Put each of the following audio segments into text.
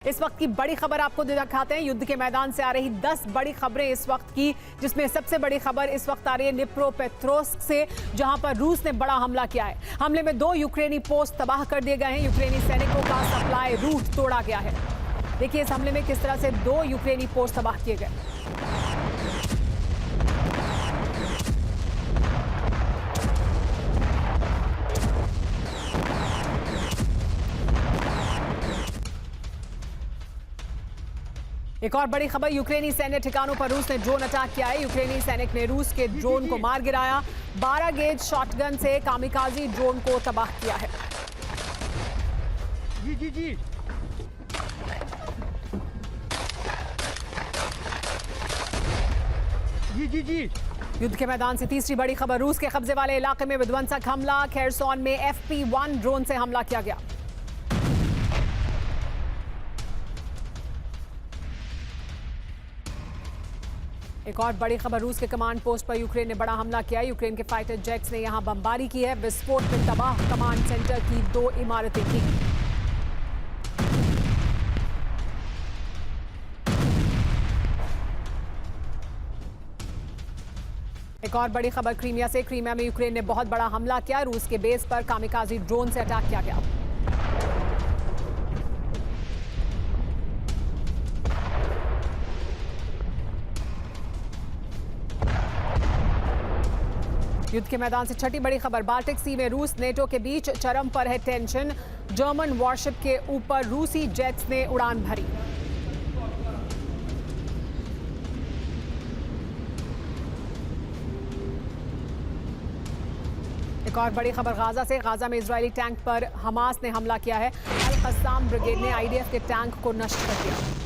इस वक्त की बड़ी खबर आपको दिखाते हैं। युद्ध के मैदान से आ रही 10 बड़ी खबरें इस वक्त की, जिसमें सबसे बड़ी खबर इस वक्त आ रही है निप्रोपेट्रोव्स्क से, जहां पर रूस ने बड़ा हमला किया है। हमले में 2 यूक्रेनी पोस्ट तबाह कर दिए गए हैं। यूक्रेनी सैनिकों का सप्लाई रूट तोड़ा गया है। देखिए इस हमले में किस तरह से 2 यूक्रेनी पोस्ट तबाह किए गए। एक और बड़ी खबर, यूक्रेनी सैन्य ठिकानों पर रूस ने ड्रोन अटैक किया है। यूक्रेनी सैनिक ने रूस के ड्रोन को मार गिराया। 12 गेज शॉटगन से कामिकाजी ड्रोन को तबाह किया है। युद्ध के मैदान से तीसरी बड़ी खबर, रूस के कब्जे वाले इलाके में विध्वंसक हमला। खेरसोन में FP1 ड्रोन से हमला किया गया। एक और बड़ी खबर, रूस के कमांड पोस्ट पर यूक्रेन ने बड़ा हमला किया। यूक्रेन के फाइटर जेट्स ने यहां बमबारी की है। विस्फोट में तबाह कमांड सेंटर की 2 इमारतें थीं। एक और बड़ी खबर क्रीमिया से, क्रीमिया में यूक्रेन ने बहुत बड़ा हमला किया। रूस के बेस पर कामिकाजी ड्रोन से अटैक किया गया। युद्ध के मैदान से छठी बड़ी खबर, बाल्टिक सी में रूस नेटो के बीच चरम पर है टेंशन। जर्मन वॉरशिप के ऊपर रूसी जेट्स ने उड़ान भरी। एक और बड़ी खबर गाजा से, गाजा में इजरायली टैंक पर हमास ने हमला किया है। अल कस्साम ब्रिगेड ने IDF के टैंक को नष्ट कर दिया।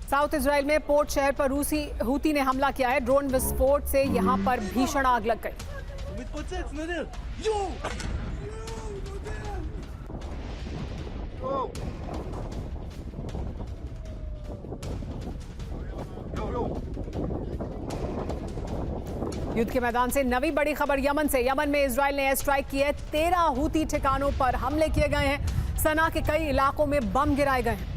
साउथ इजराइल में पोर्ट शहर पर रूसी हूती ने हमला किया है। ड्रोन विस्फोट से यहां पर भीषण आग लग गई। युद्ध के मैदान से नवी बड़ी खबर यमन से, यमन में इजराइल ने एयर स्ट्राइक की है। 13 हूती ठिकानों पर हमले किए गए हैं। सना के कई इलाकों में बम गिराए गए हैं।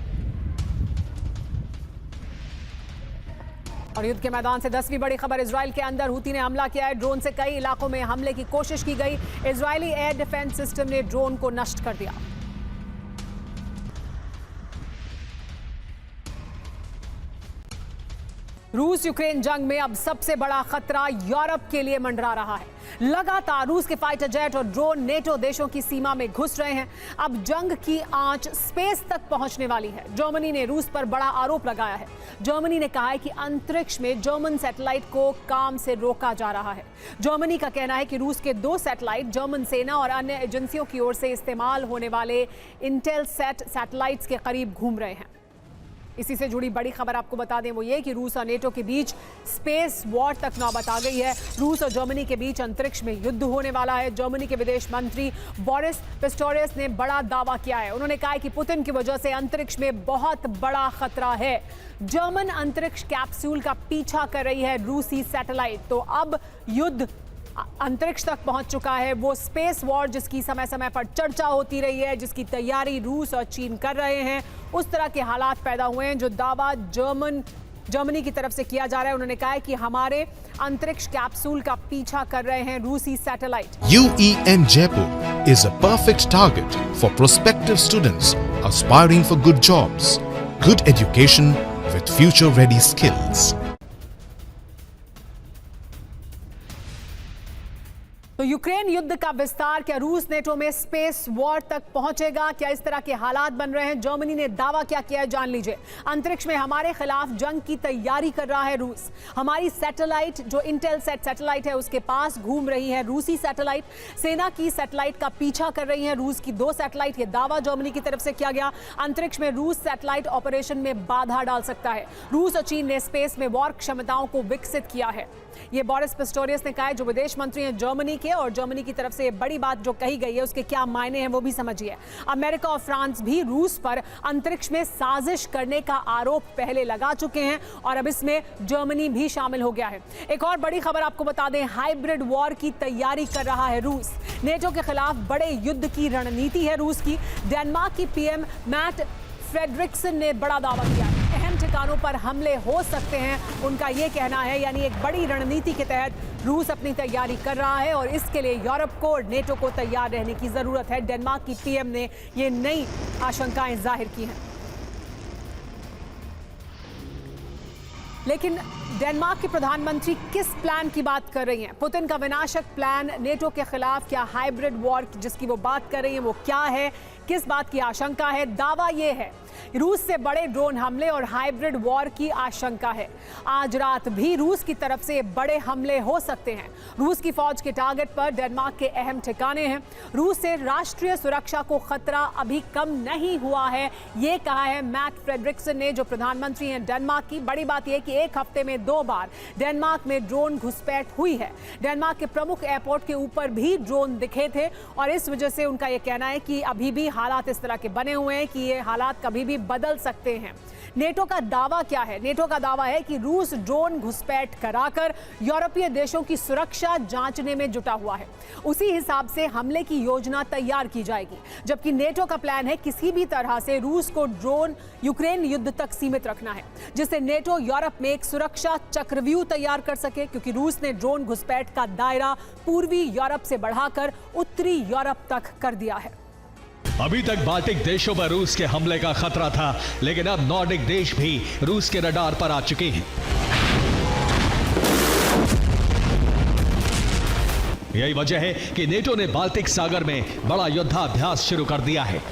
और युद्ध के मैदान से 10वीं बड़ी खबर, इजराइल के अंदर हूती ने हमला किया है। ड्रोन से कई इलाकों में हमले की कोशिश की गई। इजरायली एयर डिफेंस सिस्टम ने ड्रोन को नष्ट कर दिया। रूस यूक्रेन जंग में अब सबसे बड़ा खतरा यूरोप के लिए मंडरा रहा है। लगातार रूस के फाइटर जेट और ड्रोन नेटो देशों की सीमा में घुस रहे हैं। अब जंग की आंच स्पेस तक पहुंचने वाली है। जर्मनी ने रूस पर बड़ा आरोप लगाया है। जर्मनी ने कहा है कि अंतरिक्ष में जर्मन सैटेलाइट को काम से रोका जा रहा है। जर्मनी का कहना है कि रूस के 2 सैटेलाइट जर्मन सेना और अन्य एजेंसियों की ओर से इस्तेमाल होने वाले इंटेलसैट सैटेलाइट्स के करीब घूम रहे हैं। इसी से जुड़ी बड़ी खबर आपको बता दें वो ये कि रूस और नेटो के बीच स्पेस वॉर तक नौबत आ गई है। रूस और जर्मनी के बीच अंतरिक्ष में युद्ध होने वाला है। जर्मनी के विदेश मंत्री बोरिस पिस्टोरियस ने बड़ा दावा किया है। उन्होंने कहा है कि पुतिन की वजह से अंतरिक्ष में बहुत बड़ा खतरा है। जर्मन अंतरिक्ष कैप्सूल का पीछा कर रही है रूसी सैटेलाइट। तो अब युद्ध अंतरिक्ष तक पहुंच चुका है। वो स्पेस वॉर जिसकी समय समय पर चर्चा होती रही है, जिसकी तैयारी रूस और चीन कर रहे हैं, उस तरह के हालात पैदा हुए हैं। जो दावा जर्मनी की तरफ से किया जा रहा है, उन्होंने कहा है कि हमारे अंतरिक्ष कैप्सूल का पीछा कर रहे हैं रूसी satellite. UEN Jaipur is a perfect target for prospective students aspiring for good jobs, good education with future-ready skills. तो यूक्रेन युद्ध का विस्तार, क्या रूस नेटो में स्पेस वॉर तक पहुंचेगा? क्या इस तरह के हालात बन रहे हैं? जर्मनी ने दावा क्या किया है, जान लीजिए। अंतरिक्ष में हमारे खिलाफ जंग की तैयारी कर रहा है रूस। हमारी सैटेलाइट जो इंटेलसैट सैटेलाइट है उसके पास घूम रही है रूसी सैटेलाइट। सेना की सैटेलाइट का पीछा कर रही है रूस की 2 सैटेलाइट। ये दावा जर्मनी की तरफ से किया गया। अंतरिक्ष में रूस सैटेलाइट ऑपरेशन में बाधा डाल सकता है। रूस और चीन ने स्पेस में वॉर क्षमताओं को विकसित किया है। ये बोरिस पिस्टोरियस ने कहा है, जो विदेश मंत्री हैं जर्मनी के, समझिए और जर्मनी की तरफ से बड़ी बात जो कही गई है उसके क्या मायने हैं वो भी समझिए। अमेरिका और फ्रांस भी रूस पर अंतरिक्ष में साजिश करने का आरोप पहले लगा चुके हैं और अब इसमें जर्मनी भी शामिल हो गया है। एक और बड़ी खबर आपको बता दें, हाइब्रिड वॉर की तैयारी कर रहा है रूस। नेटो के खिलाफ बड़े युद्ध की रणनीति है रूस की। डेनमार्क की पीएम मैट फ्रेडरिक्सन ने बड़ा दावा किया है, अहम ठिकानों पर हमले हो सकते हैं, उनका यह कहना है। यानी एक बड़ी रणनीति के तहत रूस अपनी तैयारी कर रहा है और इसके लिए यूरोप को और नेटो को तैयार रहने की जरूरत है। डेनमार्क की पीएम ने ये नई आशंकाएं जाहिर की हैं। लेकिन डेनमार्क के प्रधानमंत्री किस प्लान की बात कर रही हैं? पुतिन का विनाशक प्लान नेटो के खिलाफ क्या हाइब्रिड वॉर जिसकी वो बात कर रही हैं वो क्या है? किस बात की आशंका है? दावा ये है रूस से बड़े ड्रोन हमले और हाइब्रिड वॉर की आशंका है। आज रात भी रूस की तरफ से बड़े हमले हो सकते हैं। रूस की फौज के टारगेट पर डेनमार्क के अहम ठिकाने हैं। रूस से राष्ट्रीय सुरक्षा को खतरा अभी कम नहीं हुआ है, ये कहा है मैट फ्रेडरिक्सन ने, जो प्रधानमंत्री हैं डेनमार्क की। बड़ी बात यह कि एक हफ्ते में 2 बार डेनमार्क में ड्रोन घुसपैठ हुई है। डेनमार्क के प्रमुख एयरपोर्ट के ऊपर भी ड्रोन दिखे थे और इस वजह से उनका यह कहना है कि अभी भी हालात इस तरह के बने हुए हैं कि ये हालात कभी भी बदल सकते हैं। नेटो का दावा क्या है? नेटो का दावा है कि रूस ड्रोन घुसपैठ कराकर यूरोपीय देशों की सुरक्षा जांचने में जुटा हुआ है। उसी हिसाब से हमले की योजना तैयार की जाएगी, जबकि नेटो का प्लान है किसी भी तरह से रूस को ड्रोन यूक्रेन युद्ध तक सीमित रखना है, जिससे नेटो यूरोप में एक सुरक्षा चक्रव्यूह तैयार कर सके, क्योंकि रूस ने ड्रोन घुसपैठ का दायरा पूर्वी यूरोप से बढ़ाकर उत्तरी यूरोप तक कर दिया है। अभी तक बाल्टिक देशों पर रूस के हमले का खतरा था, लेकिन अब नॉर्डिक देश भी रूस के रडार पर आ चुके हैं। यही वजह है कि नेटो ने बाल्टिक सागर में बड़ा युद्धाभ्यास शुरू कर दिया है।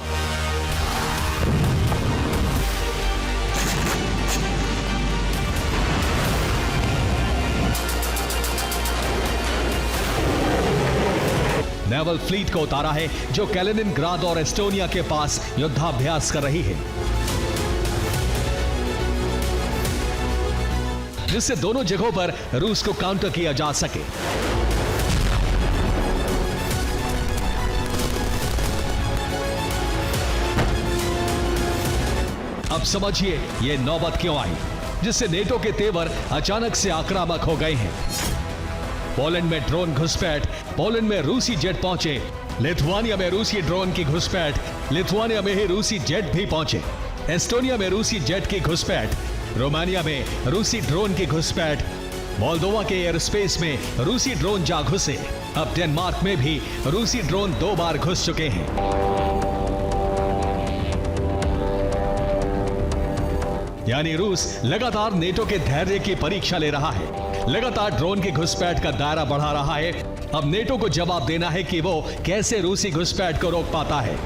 नेवल फ्लीट को उतारा है, जो कैलिनिनग्राड और एस्टोनिया के पास युद्धाभ्यास कर रही है, जिससे दोनों जगहों पर रूस को काउंटर किया जा सके। अब समझिए ये नौबत क्यों आई, जिससे नेटो के तेवर अचानक से आक्रामक हो गए हैं। पोलैंड में ड्रोन घुसपैठ, पोलैंड में रूसी जेट पहुंचे। लिथुआनिया में रूसी ड्रोन की घुसपैठ, लिथुआनिया में ही रूसी जेट भी पहुंचे। एस्टोनिया में रूसी जेट की घुसपैठ, रोमानिया में रूसी ड्रोन की घुसपैठ, मोल्दोवा के एयर स्पेस में रूसी ड्रोन जा घुसे। अब डेनमार्क में भी रूसी ड्रोन 2 बार घुस चुके हैं। यानी रूस लगातार नेटो के धैर्य की परीक्षा ले रहा है, लगातार ड्रोन की घुसपैठ का दायरा बढ़ा रहा है। अब नेटो को जवाब देना है कि वो कैसे रूसी घुसपैठ को रोक पाता है।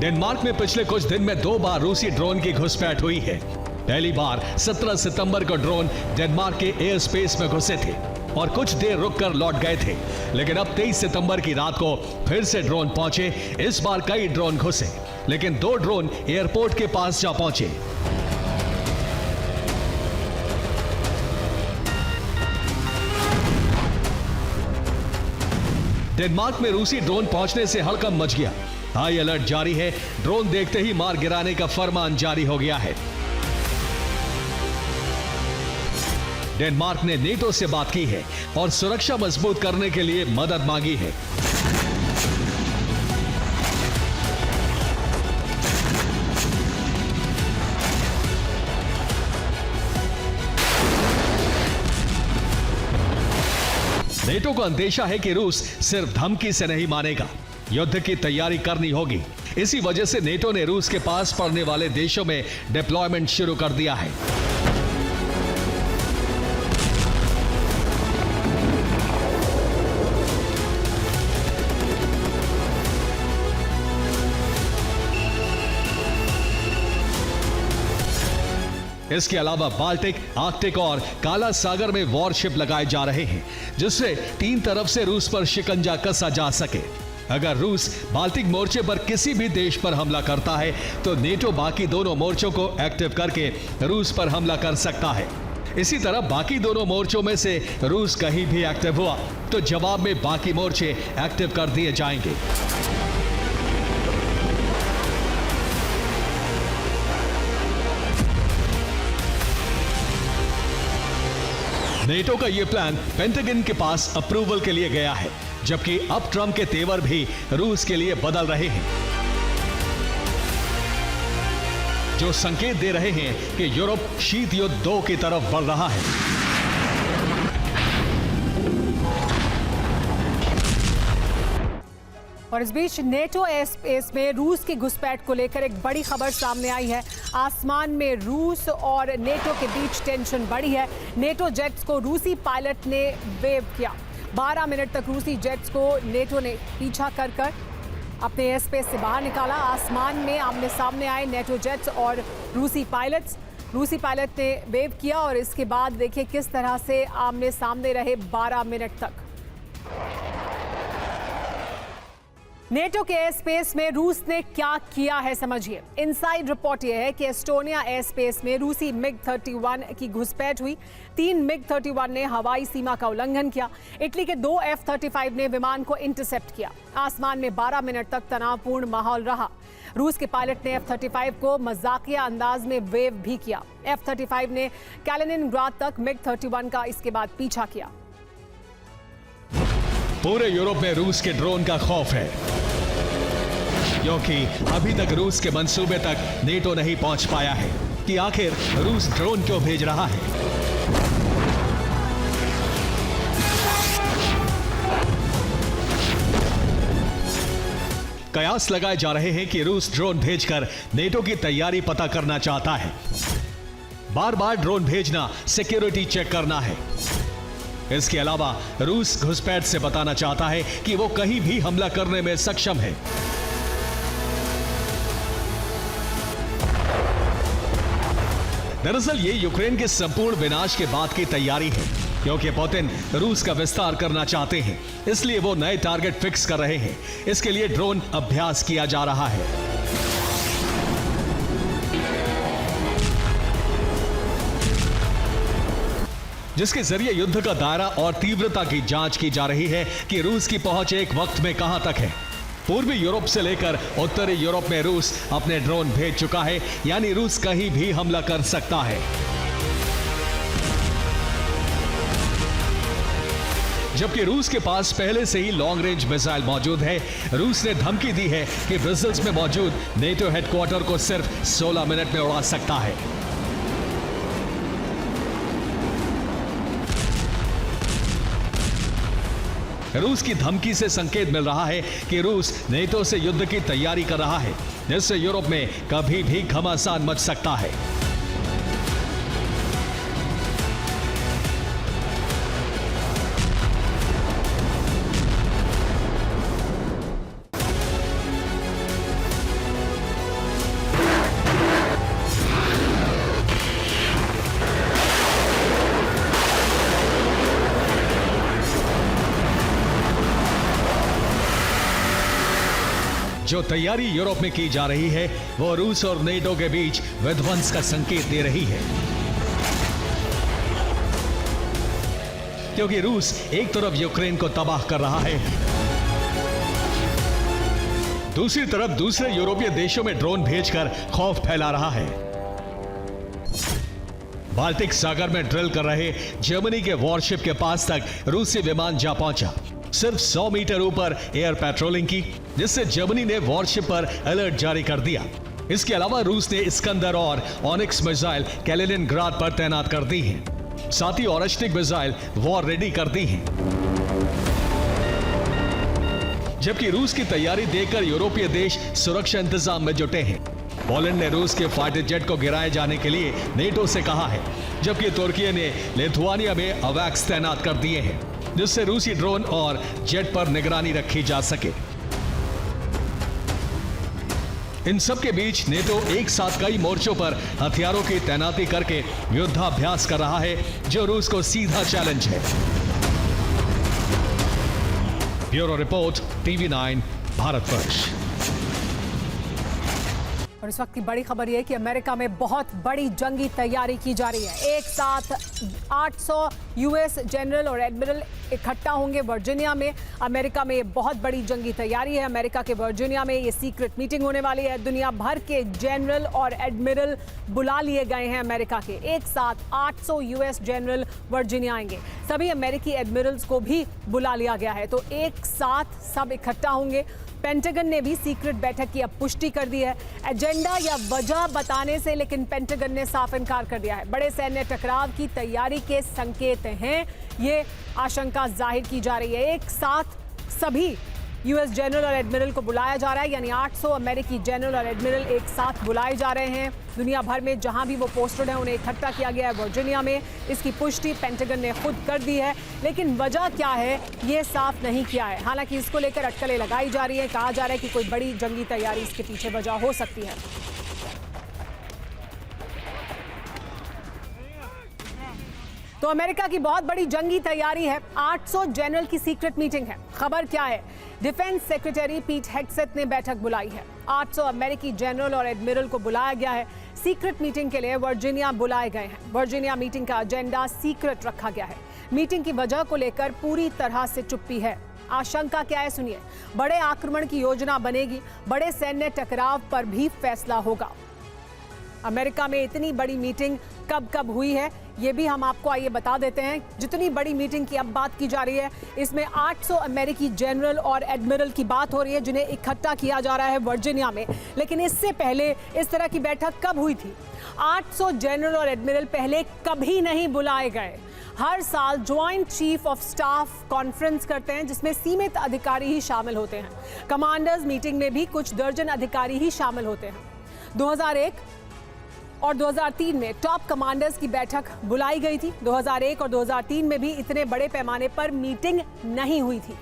डेनमार्क में पिछले कुछ दिन में 2 बार रूसी ड्रोन की घुसपैठ हुई है। पहली बार 17 सितंबर को ड्रोन डेनमार्क के एयर स्पेस में घुसे थे और कुछ देर रुककर लौट गए थे, लेकिन अब 23 सितंबर की रात को फिर से ड्रोन पहुंचे। इस बार कई ड्रोन घुसे, लेकिन 2 ड्रोन एयरपोर्ट के पास जा पहुंचे। डेनमार्क में रूसी ड्रोन पहुंचने से हड़कंप मच गया। हाई अलर्ट जारी है, ड्रोन देखते ही मार गिराने का फरमान जारी हो गया है। डेनमार्क ने नेटो से बात की है और सुरक्षा मजबूत करने के लिए मदद मांगी है। नेटो को अंदेशा है कि रूस सिर्फ धमकी से नहीं मानेगा, युद्ध की तैयारी करनी होगी। इसी वजह से नेटो ने रूस के पास पड़ने वाले देशों में डिप्लॉयमेंट शुरू कर दिया है। इसके अलावा बाल्टिक, आर्कटिक और काला सागर में वॉरशिप लगाए जा रहे हैं, जिससे 3 तरफ से रूस पर शिकंजा कसा जा सके। अगर रूस बाल्टिक मोर्चे पर किसी भी देश पर हमला करता है तो नेटो बाकी दोनों मोर्चों को एक्टिव करके रूस पर हमला कर सकता है। इसी तरह बाकी दोनों मोर्चों में से रूस कहीं भी एक्टिव हुआ तो जवाब में बाकी मोर्चे एक्टिव कर दिए जाएंगे। नेटो का यह प्लान पेंटागन के पास अप्रूवल के लिए गया है, जबकि अब ट्रंप के तेवर भी रूस के लिए बदल रहे हैं, जो संकेत दे रहे हैं कि यूरोप शीत युद्ध 2 की तरफ बढ़ रहा है। और इस बीच नेटो एयर स्पेस में रूस की घुसपैठ को लेकर एक बड़ी खबर सामने आई है। आसमान में रूस और नेटो के बीच टेंशन बढ़ी है। नेटो जेट्स को रूसी पायलट ने वेव किया। 12 मिनट तक रूसी जेट्स को नेटो ने पीछा कर अपने एयर स्पेस से बाहर निकाला। आसमान में आमने सामने आए नेटो जेट्स और रूसी पायलट्स। रूसी पायलट ने वेव किया और इसके बाद देखिए किस तरह से आमने सामने रहे 12 मिनट तक। नेटो के एयर स्पेस में रूस ने क्या किया है समझिए। इनसाइड रिपोर्ट यह है कि एस्टोनिया एयर स्पेस में रूसी MiG-31 की घुसपैठ हुई। 3 MiG-31 ने हवाई सीमा का उल्लंघन किया। इटली के 2 F-35 ने विमान को इंटरसेप्ट किया। आसमान में 12 मिनट तक तनावपूर्ण माहौल रहा। रूस के पायलट ने F-35 को मजाकिया अंदाज में वेव भी किया। F-35 ने कैलिनिनग्राड तक MiG-31 का इसके बाद पीछा किया। पूरे यूरोप में रूस के ड्रोन का खौफ है, क्योंकि अभी तक रूस के मंसूबे तक नेटो नहीं पहुंच पाया है कि आखिर रूस ड्रोन क्यों भेज रहा है। कयास लगाए जा रहे हैं कि रूस ड्रोन भेजकर नेटो की तैयारी पता करना चाहता है। बार बार ड्रोन भेजना सिक्योरिटी चेक करना है। इसके अलावा रूस घुसपैठ से बताना चाहता है कि वो कहीं भी हमला करने में सक्षम है। दरअसल ये यूक्रेन के संपूर्ण विनाश के बाद की तैयारी है, क्योंकि पुतिन रूस का विस्तार करना चाहते हैं, इसलिए वो नए टारगेट फिक्स कर रहे हैं। इसके लिए ड्रोन अभ्यास किया जा रहा है। जिसके जरिए युद्ध का दायरा और तीव्रता की जांच की जा रही है कि रूस की पहुंच एक वक्त में कहां तक है। पूर्वी यूरोप से लेकर उत्तरी यूरोप में रूस अपने ड्रोन भेज चुका है, यानी रूस कहीं भी हमला कर सकता है। जबकि रूस के पास पहले से ही लॉन्ग रेंज मिसाइल मौजूद है। रूस ने धमकी दी है कि ब्रसेल्स में मौजूद नेटो हेडक्वार्टर को सिर्फ 16 मिनट में उड़ा सकता है। रूस की धमकी से संकेत मिल रहा है कि रूस नेटो से युद्ध की तैयारी कर रहा है, जिससे यूरोप में कभी भी घमासान मच सकता है। जो तैयारी यूरोप में की जा रही है वो रूस और नेटो के बीच विध्वंस का संकेत दे रही है, क्योंकि रूस एक तरफ यूक्रेन को तबाह कर रहा है, दूसरी तरफ दूसरे यूरोपीय देशों में ड्रोन भेजकर खौफ फैला रहा है। बाल्टिक सागर में ड्रिल कर रहे जर्मनी के वॉरशिप के पास तक रूसी विमान जा पहुंचा। सिर्फ 100 मीटर ऊपर एयर पेट्रोलिंग की, जिससे जर्मनी ने वॉरशिप पर अलर्ट जारी कर दिया। इसके अलावा रूस ने इस्कंदर और ऑनिक्स मिसाइल कैलिनिनग्राड पर तैनात कर दी हैं। साथ ही ऑरेस्टिक मिसाइल वॉर रेडी कर दी हैं। जबकि रूस की तैयारी देखकर यूरोपीय देश सुरक्षा इंतजाम में जुटे हैं। पोलैंड ने रूस के फाइटर जेट को गिराए जाने के लिए नेटो से कहा है, जबकि तुर्की ने लिथुआनिया में अवैक्स तैनात कर दिए हैं, जिससे रूसी ड्रोन और जेट पर निगरानी रखी जा सके। इन सब के बीच नेटो एक साथ कई मोर्चों पर हथियारों की तैनाती करके युद्धाभ्यास कर रहा है, जो रूस को सीधा चैलेंज है। Bureau report, TV9 Bharatvarsh. और इस वक्त की बड़ी खबर यह है कि अमेरिका में बहुत बड़ी जंगी तैयारी की जा रही है। एक साथ 800 यूएस जनरल और एडमिरल इकट्ठा होंगे वर्जीनिया में। अमेरिका में बहुत बड़ी जंगी तैयारी है। अमेरिका के वर्जीनिया में ये सीक्रेट मीटिंग होने वाली है। दुनिया भर के जनरल और एडमिरल बुला लिए गए हैं अमेरिका के। एक साथ 800 यूएस जनरल वर्जीनिया आएंगे। सभी अमेरिकी एडमिरल्स को भी बुला लिया गया है। तो एक साथ सब इकट्ठा होंगे। पेंटागन ने भी सीक्रेट बैठक की अब पुष्टि कर दी है। एजेंडा या वजह बताने से लेकिन पेंटागन ने साफ इनकार कर दिया है। बड़े सैन्य टकराव की तैयारी के संकेत हैं, ये आशंका जाहिर की जा रही है। एक साथ सभी यूएस जनरल और एडमिरल को बुलाया जा रहा है, यानी 800 अमेरिकी जनरल और एडमिरल एक साथ बुलाए जा रहे हैं। दुनिया भर में जहां भी वो पोस्टेड हैं उन्हें इकट्ठा किया गया है वर्जीनिया में। इसकी पुष्टि पेंटागन ने खुद कर दी है, लेकिन वजह क्या है ये साफ नहीं किया है। हालांकि इसको लेकर अटकलें लगाई जा रही है। कहा जा रहा है कि कोई बड़ी जंगी तैयारी इसके पीछे वजह हो सकती है। तो अमेरिका की बहुत बड़ी जंगी तैयारी है। 800 जनरल की सीक्रेट मीटिंग है। खबर क्या है? डिफेंस सेक्रेटरी पीट हेग्सेथ ने बैठक बुलाई है। 800 अमेरिकी जनरल और एडमिरल को बुलाया गया है। सीक्रेट मीटिंग के लिए वर्जीनिया बुलाए गए हैं। वर्जीनिया मीटिंग का एजेंडा सीक्रेट रखा गया है। मीटिंग की वजह को लेकर पूरी तरह से चुप्पी है। आशंका क्या है सुनिए। बड़े आक्रमण की योजना बनेगी। बड़े सैन्य टकराव पर भी फैसला होगा। अमेरिका में इतनी बड़ी मीटिंग कब कब हुई है ये भी हम आपको आइए बता देते हैं। जितनी बड़ी मीटिंग की अब बात की जा रही है इसमें 800 अमेरिकी जनरल और एडमिरल की बात हो रही है जिन्हें इकट्ठा किया जा रहा है वर्जीनिया में। लेकिन इससे पहले इस तरह की बैठक कब हुई थी? 800 जनरल और एडमिरल पहले कभी नहीं बुलाए गए। हर साल joint chief of staff conference करते हैं जिसमें सीमित अधिकारी ही शामिल होते हैं। कमांडर्स मीटिंग में भी कुछ दर्जन अधिकारी ही शामिल होते हैं। 2001 और 2003 में टॉप कमांडर्स की बैठक बुलाई गई थी। 2001 और 2003 में भी इतने बड़े पैमाने पर मीटिंग नहीं हुई थी।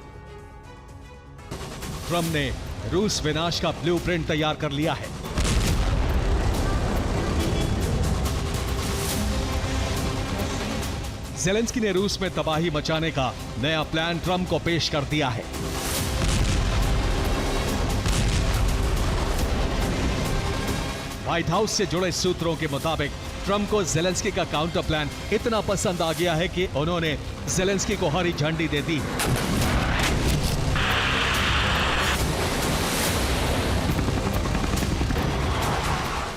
ट्रंप ने रूस विनाश का ब्लूप्रिंट तैयार कर लिया है। ज़ेलेंस्की ने रूस में तबाही मचाने का नया प्लान ट्रंप को पेश कर दिया है। व्हाइट हाउस से जुड़े सूत्रों के मुताबिक ट्रंप को ज़ेलेंस्की का काउंटर प्लान इतना पसंद आ गया है कि उन्होंने ज़ेलेंस्की को हरी झंडी दे दी।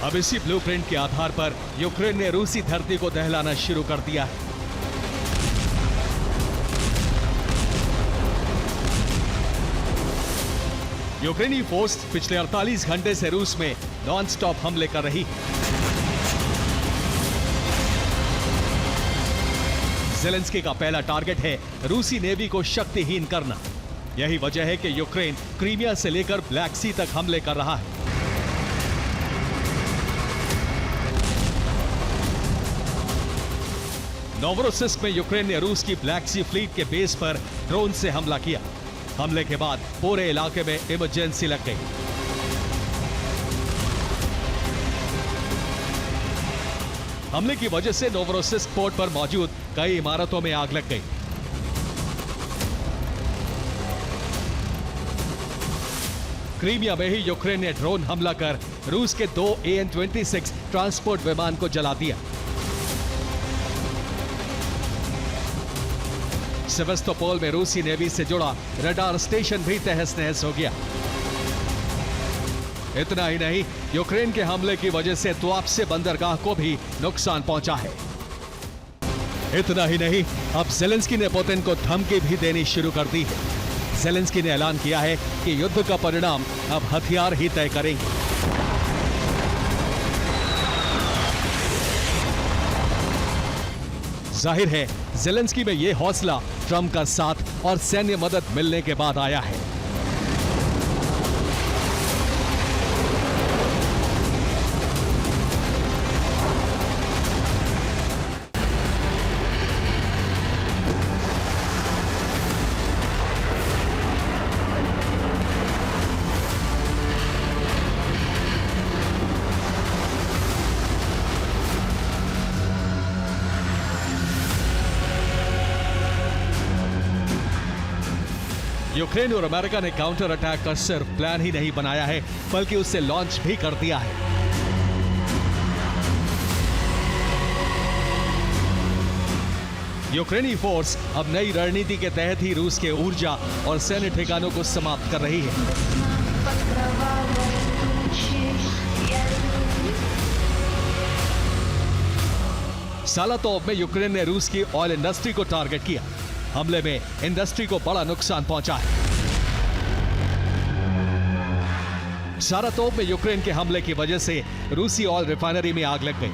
अब इसी ब्लूप्रिंट के आधार पर यूक्रेन ने रूसी धरती को दहलाना शुरू कर दिया है। यूक्रेनी फोर्स पिछले 48 घंटे से रूस में नॉन स्टॉप हमले कर रही है। ज़ेलेंस्की का पहला टारगेट है रूसी नेवी को शक्तिहीन करना। यही वजह है कि यूक्रेन क्रीमिया से लेकर ब्लैक सी तक हमले कर रहा है। नोवरोसिस्क में यूक्रेन ने रूस की ब्लैक सी फ्लीट के बेस पर ड्रोन से हमला किया। हमले के बाद पूरे इलाके में इमरजेंसी लग गई। हमले की वजह से नोवरोसिस्क पोर्ट पर मौजूद कई इमारतों में आग लग गई। क्रीमिया में ही यूक्रेन ने ड्रोन हमला कर रूस के 2 AN-26 ट्रांसपोर्ट विमान को जला दिया। सेवास्तोपोल में रूसी नेवी से जुड़ा रडार स्टेशन भी तहस नहस हो गया। इतना ही नहीं, यूक्रेन के हमले की वजह से तुआप्से बंदरगाह को भी नुकसान पहुंचा है। इतना ही नहीं, अब ज़ेलेंस्की ने पुतिन को धमकी भी देनी शुरू कर दी है। ज़ेलेंस्की ने ऐलान किया है कि युद्ध का परिणाम अब हथियार ही तय करेंगे। जाहिर है ज़ेलेंस्की में यह हौसला ट्रंप का साथ और सैन्य मदद मिलने के बाद आया है। यूक्रेन और अमेरिका ने काउंटर अटैक का सिर्फ प्लान ही नहीं बनाया है, बल्कि उससे लॉन्च भी कर दिया है। यूक्रेनी फोर्स अब नई रणनीति के तहत ही रूस के ऊर्जा और सैन्य ठिकानों को समाप्त कर रही है। सालातोव में यूक्रेन ने रूस की ऑयल इंडस्ट्री को टारगेट किया। हमले में इंडस्ट्री को बड़ा नुकसान पहुंचा है। सारातोव में यूक्रेन के हमले की वजह से रूसी ऑयल रिफाइनरी में आग लग गई।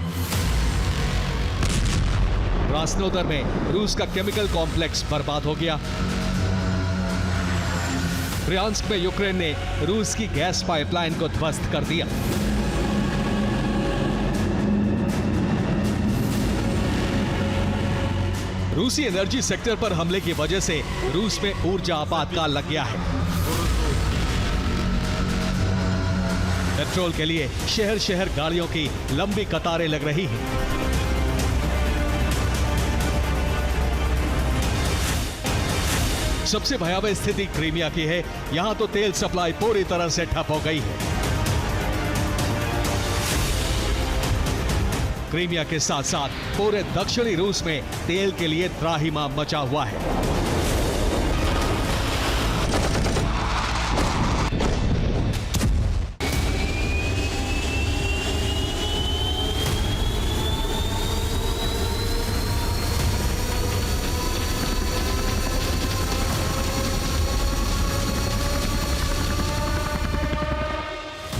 क्रास्नोदर में रूस का केमिकल कॉम्प्लेक्स बर्बाद हो गया। ब्रियांस्क में यूक्रेन ने रूस की गैस पाइपलाइन को ध्वस्त कर दिया। रूसी एनर्जी सेक्टर पर हमले की वजह से रूस में ऊर्जा आपातकाल लग गया है। पेट्रोल के लिए शहर शहर गाड़ियों की लंबी कतारें लग रही हैं। सबसे भयावह स्थिति क्रीमिया की है। यहां तो तेल सप्लाई पूरी तरह से ठप हो गई है। क्रीमिया के साथ साथ पूरे दक्षिणी रूस में तेल के लिए त्राहिमाम मचा हुआ है।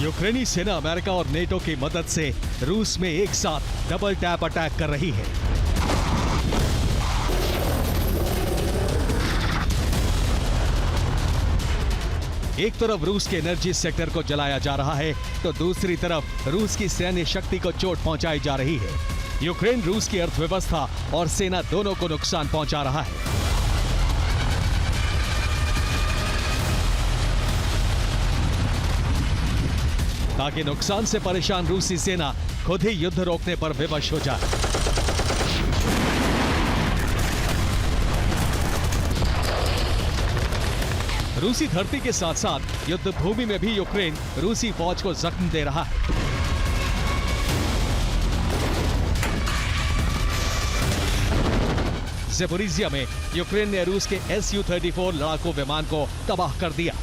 यूक्रेनी सेना अमेरिका और नेटो की मदद से रूस में एक साथ डबल टैप अटैक कर रही है। एक तरफ रूस के एनर्जी सेक्टर को जलाया जा रहा है, तो दूसरी तरफ रूस की सैन्य शक्ति को चोट पहुंचाई जा रही है। यूक्रेन रूस की अर्थव्यवस्था और सेना दोनों को नुकसान पहुंचा रहा है। ताकि नुकसान से परेशान रूसी सेना खुद ही युद्ध रोकने पर विवश हो जाए। रूसी धरती के साथ साथ युद्ध भूमि में भी यूक्रेन रूसी फौज को जख्म दे रहा है। ज़ेपोरिज़िया में यूक्रेन ने रूस के Su-34 लड़ाकू विमान को तबाह कर दिया।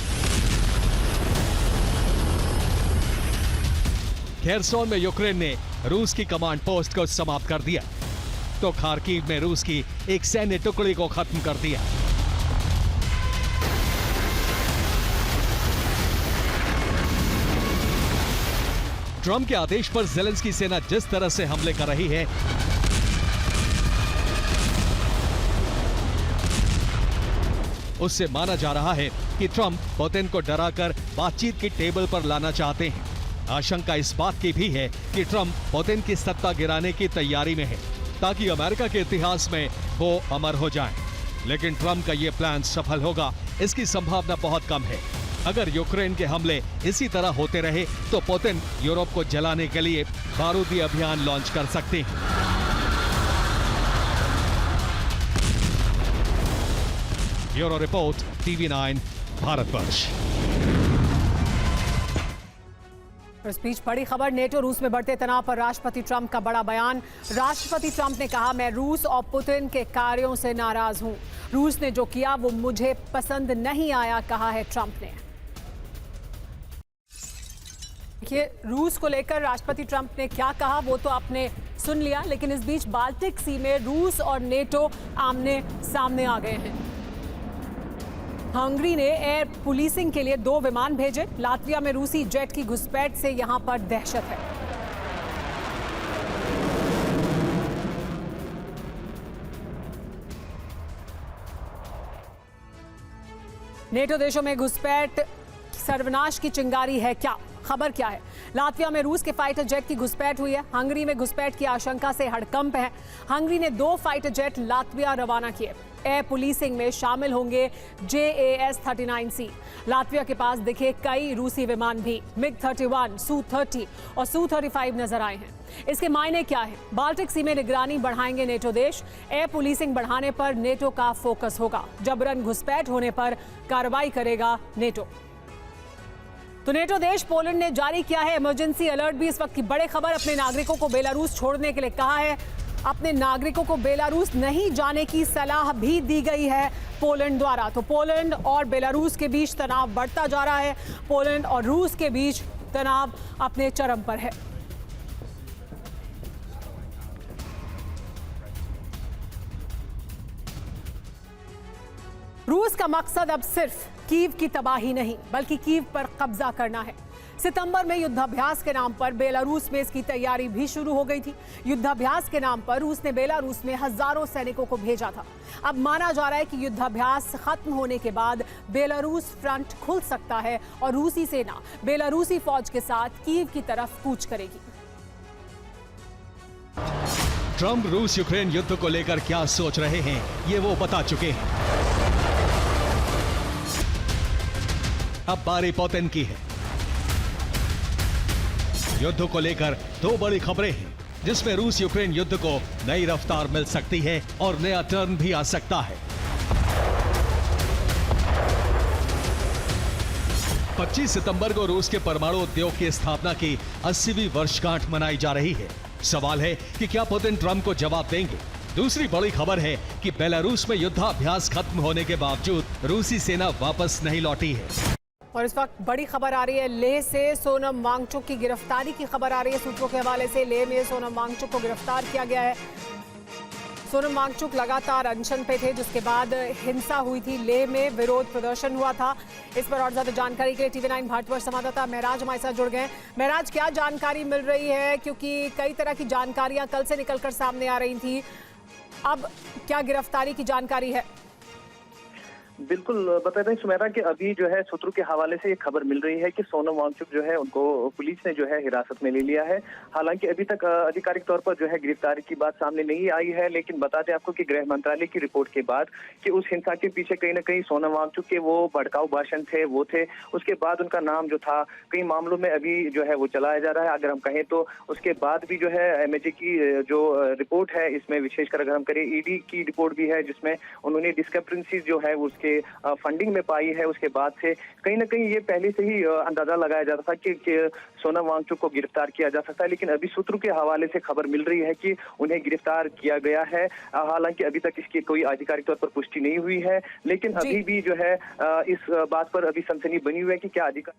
खेरसोन में यूक्रेन ने रूस की कमांड पोस्ट को समाप्त कर दिया, तो खार्किव में रूस की एक सैन्य टुकड़ी को खत्म कर दिया। ट्रंप के आदेश पर ज़ेलेंस्की सेना जिस तरह से हमले कर रही है, उससे माना जा रहा है कि ट्रंप पुतिन को डराकर बातचीत की टेबल पर लाना चाहते हैं। आशंका इस बात की भी है कि ट्रंप पुतिन की सत्ता गिराने की तैयारी में है, ताकि अमेरिका के इतिहास में वो अमर हो जाएं। लेकिन ट्रंप का ये प्लान सफल होगा, इसकी संभावना बहुत कम है। अगर यूक्रेन के हमले इसी तरह होते रहे, तो पुतिन यूरोप को जलाने के लिए बारूदी अभियान लॉन्च कर सकते हैं। Bureau report, TV9, Bharatvarsh. इस बीच बड़ी खबर, नेटो रूस में बढ़ते तनाव पर राष्ट्रपति ट्रंप का बड़ा बयान। राष्ट्रपति ट्रंप ने कहा, मैं रूस और पुतिन के कार्यों से नाराज हूं। रूस ने जो किया वो मुझे पसंद नहीं आया, कहा है ट्रंप ने। देखिए, रूस को लेकर राष्ट्रपति ट्रंप ने क्या कहा वो तो आपने सुन लिया, लेकिन इस बीच बाल्टिक सी में रूस और नेटो आमने सामने आ गए हैं। हंगरी ने एयर पुलिसिंग के लिए 2 विमान भेजे। लातविया में रूसी जेट की घुसपैठ से यहां पर दहशत है। नेटो देशों में घुसपैठ सर्वनाश की चिंगारी है क्या? खबर क्या है? लातविया में रूस के फाइटर जेट की घुसपैठ हुई है। हंगरी में घुसपैठ की आशंका से हड़कंप है। हंगरी ने 2 फाइटर जेट लातविया रवाना किए। एयर पुलिसिंग में शामिल होंगे JAS-39C। लातविया के पास दिखे कई रूसी विमान भी MiG-31, Su-30 और Su-35 नजर आए हैं। इसके मायने क्या है? बाल्टिक सी में निगरानी बढ़ाएंगे नेटो देश। एयर पुलिसिंग बढ़ाने पर नेटो का फोकस होगा। जबरन घुसपैठ होने पर कार्रवाई करेगा नेटो। तो नेटो देश पोलैंड ने जारी किया है इमरजेंसी अलर्ट भी। इस वक्त की बड़ी खबर, अपने नागरिकों को बेलारूस छोड़ने के लिए कहा है। अपने नागरिकों को बेलारूस नहीं जाने की सलाह भी दी गई है पोलैंड द्वारा। तो पोलैंड और बेलारूस के बीच तनाव बढ़ता जा रहा है। पोलैंड और रूस के बीच तनाव अपने चरम पर है। रूस का मकसद अब सिर्फ कीव की तबाही नहीं, बल्कि कीव पर कब्जा करना है। सितंबर में युद्धाभ्यास के नाम पर बेलारूस में इसकी तैयारी भी शुरू हो गई थी। युद्धाभ्यास के नाम पर रूस ने बेलारूस में हजारों सैनिकों को भेजा था। अब माना जा रहा है कि युद्धाभ्यास खत्म होने के बाद बेलारूस फ्रंट खुल सकता है और रूसी सेना बेलारूसी फौज के साथ कीव की तरफ कूच करेगी। ट्रंप रूस यूक्रेन युद्ध को लेकर क्या सोच रहे हैं, ये वो बता चुके हैं। अब बारी पुतिन की है। युद्ध को लेकर दो बड़ी खबरें हैं, जिसमें रूस यूक्रेन युद्ध को नई रफ्तार मिल सकती है और नया टर्न भी आ सकता है। 25 सितंबर को रूस के परमाणु उद्योग की स्थापना की 80वीं वर्षगांठ मनाई जा रही है। सवाल है कि क्या पुतिन ट्रंप को जवाब देंगे। दूसरी बड़ी खबर है कि बेलारूस में युद्धाभ्यास खत्म होने के बावजूद रूसी सेना वापस नहीं लौटी है। और इस वक्त बड़ी खबर आ रही है लेह से। सोनम वांगचुक की गिरफ्तारी की खबर आ रही है सूत्रों के हवाले से। लेह में सोनम वांगचुक को गिरफ्तार किया गया है। सोनम वांगचुक लगातार अनशन पे थे, जिसके बाद हिंसा हुई थी। लेह में विरोध प्रदर्शन हुआ था। इस पर और ज्यादा जानकारी के लिए TV9 भारतवर्ष संवाददाता महराज हमारे साथ जुड़ गए। महराज, क्या जानकारी मिल रही है? क्योंकि कई तरह की जानकारियां कल से निकलकर सामने आ रही थी। अब क्या गिरफ्तारी की जानकारी है? बिल्कुल बता दें सुमेरा कि अभी जो है सूत्रों के हवाले से ये खबर मिल रही है कि सोनम वांगचुक जो है उनको पुलिस ने जो है हिरासत में ले लिया है। हालांकि अभी तक आधिकारिक तौर पर जो है गिरफ्तारी की बात सामने नहीं आई है, लेकिन बता दें आपको कि गृह मंत्रालय की रिपोर्ट के बाद कि उस हिंसा के पीछे कहीं ना कहीं सोनम वांगचुक के वो भड़काऊ भाषण थे, वो थे। उसके बाद उनका नाम जो था कई मामलों में अभी जो है वो चलाया जा रहा है। अगर हम कहें तो उसके बाद भी जो है MHA की जो रिपोर्ट है, इसमें विशेषकर अगर हम करें ED की रिपोर्ट भी है, जिसमें उन्होंने डिस्क्रिपेंसी जो है उसके फंडिंग में पाई है। उसके बाद से कहीं ना कहीं ये पहले से ही अंदाजा लगाया जाता था कि सोनम वांगचुक को गिरफ्तार किया जा सकता है, लेकिन अभी सूत्रों के हवाले से खबर मिल रही है कि उन्हें गिरफ्तार किया गया है। हालांकि अभी तक इसकी कोई आधिकारिक तौर पर पुष्टि नहीं हुई है, लेकिन अभी भी जो है इस बात पर अभी सनसनी बनी हुई है कि क्या अधिकार।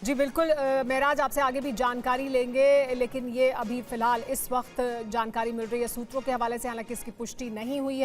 जी बिल्कुल महराज, आपसे आगे भी जानकारी लेंगे, लेकिन ये अभी फिलहाल इस वक्त जानकारी मिल रही है सूत्रों के हवाले से, हालांकि इसकी पुष्टि नहीं हुई है।